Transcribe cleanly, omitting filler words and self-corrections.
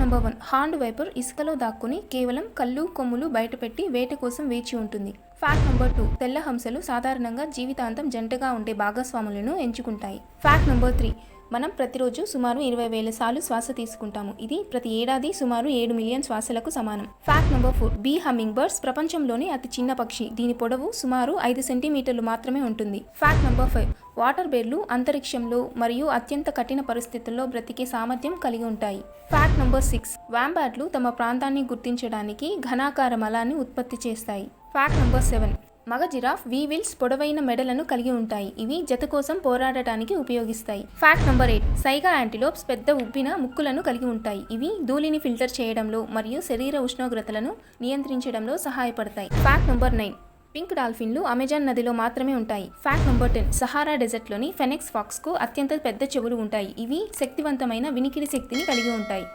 Number 1, horn wiper ఇసుకలో దాక్కుని కేవలం కళ్ళు కొమ్ములు బయటపెట్టి వేట కోసం వేచి ఉంటుంది. ఫ్యాక్ట్ నెంబర్ 2, తెల్ల హంసలు సాధారణంగా జీవితాంతం జంటగా ఉండే భాగస్వాములను ఎంచుకుంటాయి. ఫ్యాక్ట్ నెంబర్ 3, మనం ప్రతిరోజు సుమారు 20,000 సార్లు శ్వాస తీసుకుంటాము. ఇది ప్రతి ఏడాది సుమారు 7 మిలియన్ శ్వాసలకు సమానం. Fact number 4, bee humming birds ప్రపంచంలోని అతి చిన్న పక్షి. దీని పొడవు సుమారు 5 సెంటీమీటర్లు మాత్రమే ఉంటుంది. ఫ్యాక్ట్ నెంబర్ 5, వాటర్ బేర్లు అంతరిక్షంలో మరియు అత్యంత కఠిన పరిస్థితుల్లో బ్రతికే సామర్థ్యం కలిగి ఉంటాయి. ఫ్యాక్ట్ నెంబర్ 6, వాంబాట్లు తమ ప్రాంతాన్ని గుర్తించడానికి ఘనాకార మలాన్ని ఉత్పత్తి చేస్తాయి. ఫ్యాక్ట్ నెంబర్ 7, మగ జిరాఫ్ వీవిల్స్ పొడవైన మెడలను కలిగి ఉంటాయి. ఇవి జత కోసం పోరాడటానికి ఉపయోగిస్తాయి. ఫ్యాక్ట్ నెంబర్ 8, సైగా యాంటిలోప్స్ పెద్ద ఉబ్బిన ముక్కులను కలిగి ఉంటాయి. ఇవి ధూళిని ఫిల్టర్ చేయడంలో మరియు శరీర ఉష్ణోగ్రతలను నియంత్రించడంలో సహాయపడతాయి. ఫ్యాక్ట్ నెంబర్ 9, పింక్ డాల్ఫిన్లు అమెజాన్ నదిలో మాత్రమే ఉంటాయి. ఫ్యాక్ట్ నెంబర్ 10, సహారా డెజర్ట్లోని ఫెనెక్స్ ఫాక్స్కు అత్యంత పెద్ద చెవులు ఉంటాయి. ఇవి శక్తివంతమైన వినికిడి శక్తిని కలిగి ఉంటాయి.